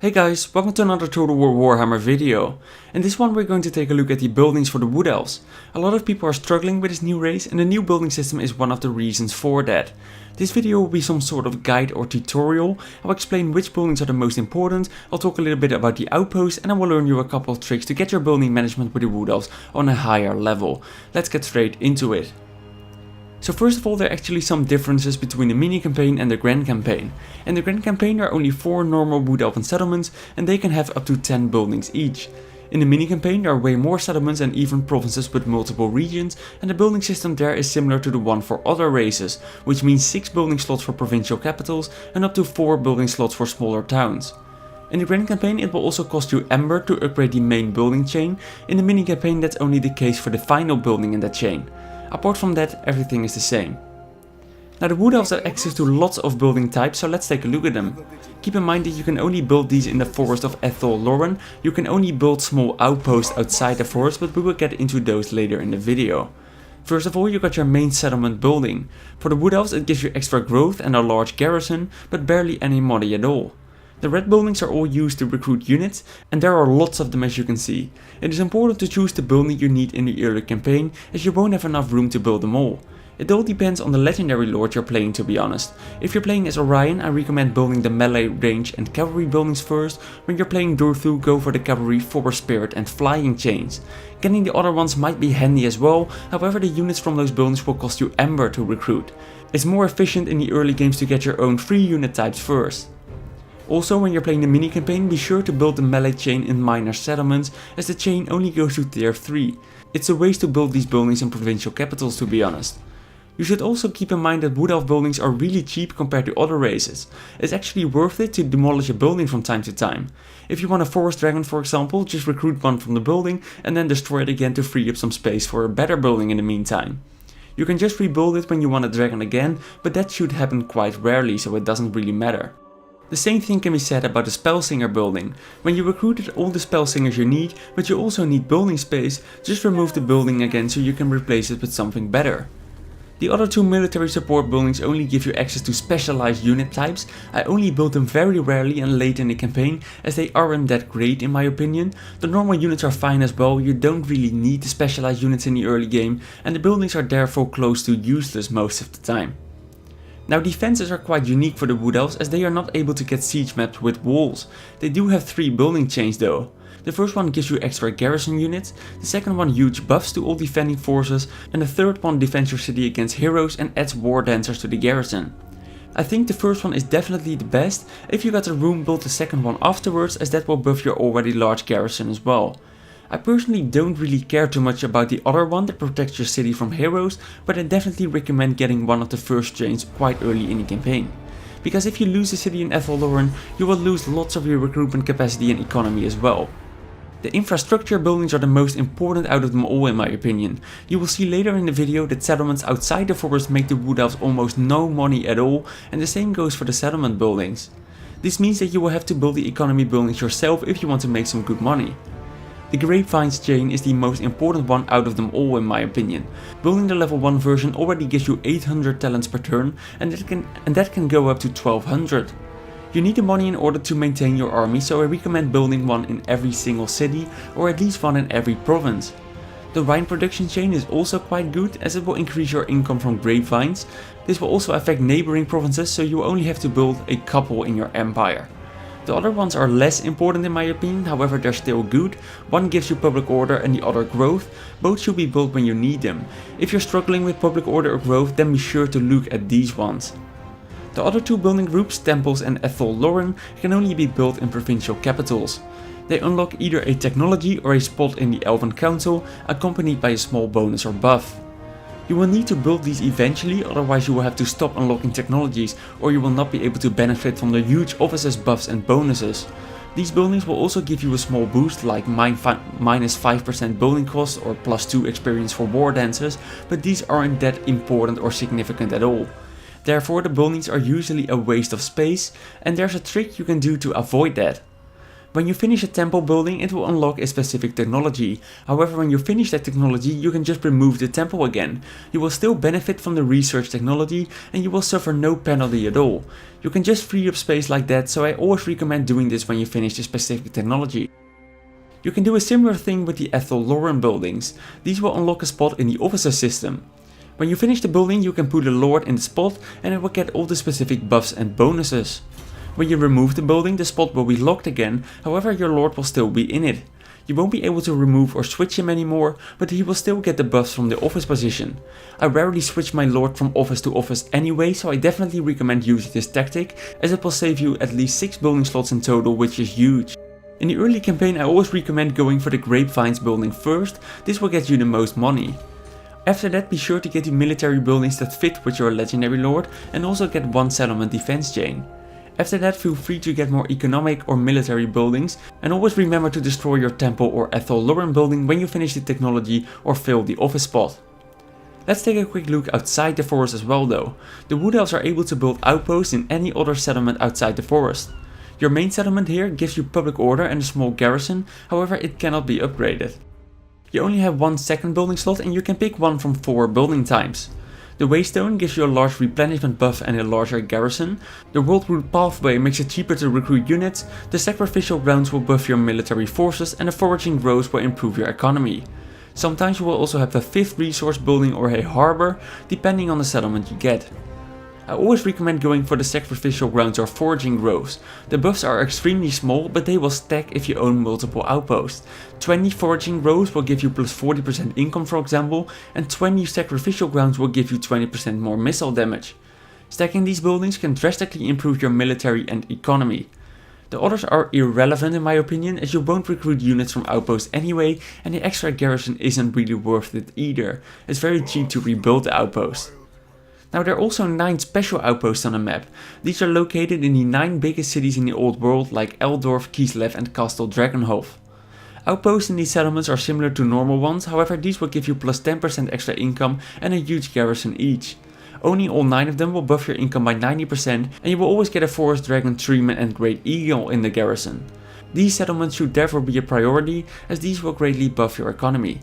Hey guys, welcome to another Total War Warhammer video. In this one we're going to take a look at the buildings for the Wood Elves. A lot of people are struggling with this new race and the new building system is one of the reasons for that. This video will be some sort of guide or tutorial. I'll explain which buildings are the most important, I'll talk a little bit about the Outposts and I will learn you a couple of tricks to get your building management with the Wood Elves on a higher level. Let's get straight into it. So first of all, there are actually some differences between the mini campaign and the grand campaign. In the grand campaign there are only 4 normal Wood Elven settlements and they can have up to 10 buildings each. In the mini campaign there are way more settlements and even provinces with multiple regions, and the building system there is similar to the one for other races, which means 6 building slots for provincial capitals and up to 4 building slots for smaller towns. In the grand campaign it will also cost you Ember to upgrade the main building chain. In the mini campaign that's only the case for the final building in that chain. Apart from that, everything is the same. Now the Wood Elves have access to lots of building types, so let's take a look at them. Keep in mind that you can only build these in the forest of Athel, Loren. You can only build small outposts outside the forest, but we will get into those later in the video. First of all, you got your main settlement building. For the Wood Elves it gives you extra growth and a large garrison, but barely any money at all. The red buildings are all used to recruit units, and there are lots of them as you can see. It is important to choose the building you need in the early campaign, as you won't have enough room to build them all. It all depends on the legendary lord you're playing, to be honest. If you're playing as Orion, I recommend building the melee, range and cavalry buildings first. When you're playing Durthu, go for the cavalry, force spirit and flying chains. Getting the other ones might be handy as well, however the units from those buildings will cost you Ember to recruit. It's more efficient in the early games to get your own free unit types first. Also, when you're playing the mini campaign, be sure to build the melee chain in minor settlements, as the chain only goes to tier 3. It's a waste to build these buildings in provincial capitals, to be honest. You should also keep in mind that Wood Elf buildings are really cheap compared to other races. It's actually worth it to demolish a building from time to time. If you want a forest dragon for example, just recruit one from the building and then destroy it again to free up some space for a better building in the meantime. You can just rebuild it when you want a dragon again, but that should happen quite rarely, so it doesn't really matter. The same thing can be said about the Spellsinger building. When you recruited all the Spellsingers you need, but you also need building space, just remove the building again so you can replace it with something better. The other 2 military support buildings only give you access to specialized unit types. I only build them very rarely and late in the campaign, as they aren't that great in my opinion. The normal units are fine as well, you don't really need the specialized units in the early game, and the buildings are therefore close to useless most of the time. Now defenses are quite unique for the Wood Elves, as they are not able to get siege maps with walls. They do have 3 building chains though. The first one gives you extra garrison units, the second one huge buffs to all defending forces, and the third one defends your city against heroes and adds war dancers to the garrison. I think the first one is definitely the best. If you got the room, build the second one afterwards, as that will buff your already large garrison as well. I personally don't really care too much about the other one that protects your city from heroes, but I definitely recommend getting one of the first chains quite early in the campaign. Because if you lose a city in Athel, Loren, you will lose lots of your recruitment capacity and economy as well. The infrastructure buildings are the most important out of them all in my opinion. You will see later in the video that settlements outside the forest make the Wood Elves almost no money at all, and the same goes for the settlement buildings. This means that you will have to build the economy buildings yourself if you want to make some good money. The Grapevines chain is the most important one out of them all in my opinion. Building the level 1 version already gives you 800 talents per turn, and that can go up to 1200. You need the money in order to maintain your army, so I recommend building one in every single city, or at least one in every province. The wine production chain is also quite good, as it will increase your income from grapevines. This will also affect neighboring provinces, so you only have to build a couple in your empire. The other ones are less important in my opinion, however they're still good. One gives you public order and the other growth. Both should be built when you need them. If you're struggling with public order or growth, then be sure to look at these ones. The other 2 building groups, Temples and Athel Loren, can only be built in provincial capitals. They unlock either a technology or a spot in the Elven Council, accompanied by a small bonus or buff. You will need to build these eventually, otherwise you will have to stop unlocking technologies, or you will not be able to benefit from the huge offices buffs and bonuses. These buildings will also give you a small boost, like minus 5% building cost or plus 2 experience for war dancers, but these aren't that important or significant at all. Therefore the buildings are usually a waste of space, and there's a trick you can do to avoid that. When you finish a temple building, it will unlock a specific technology. However, when you finish that technology, you can just remove the temple again. You will still benefit from the research technology and you will suffer no penalty at all. You can just free up space like that, so I always recommend doing this when you finish the specific technology. You can do a similar thing with the Athel Loren buildings. These will unlock a spot in the officer system. When you finish the building, you can put a lord in the spot and it will get all the specific buffs and bonuses. When you remove the building, the spot will be locked again, however your lord will still be in it. You won't be able to remove or switch him anymore, but he will still get the buffs from the office position. I rarely switch my lord from office to office anyway, so I definitely recommend using this tactic, as it will save you at least 6 building slots in total, which is huge. In the early campaign I always recommend going for the grapevines building first, this will get you the most money. After that, be sure to get the military buildings that fit with your legendary lord and also get 1 settlement defense chain. After that, feel free to get more economic or military buildings, and always remember to destroy your temple or Athel Loren building when you finish the technology or fill the office spot. Let's take a quick look outside the forest as well though. The Wood Elves are able to build outposts in any other settlement outside the forest. Your main settlement here gives you public order and a small garrison, however it cannot be upgraded. You only have 1 second building slot and you can pick one from 4 building types. The Waystone gives you a large replenishment buff and a larger garrison. The World Route Pathway makes it cheaper to recruit units. The Sacrificial Grounds will buff your military forces and the Foraging Groves will improve your economy. Sometimes you will also have a 5th resource building or a harbor, depending on the settlement you get. I always recommend going for the Sacrificial Grounds or Foraging Groves. The buffs are extremely small, but they will stack if you own multiple outposts. 20 Foraging Groves will give you plus 40% income for example, and 20 Sacrificial Grounds will give you 20% more missile damage. Stacking these buildings can drastically improve your military and economy. The others are irrelevant in my opinion, as you won't recruit units from outposts anyway, and the extra garrison isn't really worth it either. It's very cheap to rebuild the outpost. Now there are also 9 special outposts on the map. These are located in the 9 biggest cities in the old world like Eldorf, Kislev and Castle Dragonhof. Outposts in these settlements are similar to normal ones, however these will give you plus 10% extra income and a huge garrison each. Owning all 9 of them will buff your income by 90% and you will always get a Forest Dragon, Treeman and Great Eagle in the garrison. These settlements should therefore be a priority, as these will greatly buff your economy.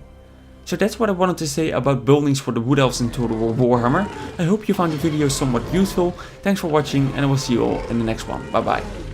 So that's what I wanted to say about buildings for the Wood Elves in Total War Warhammer. I hope you found the video somewhat useful. Thanks for watching and I will see you all in the next one. Bye bye.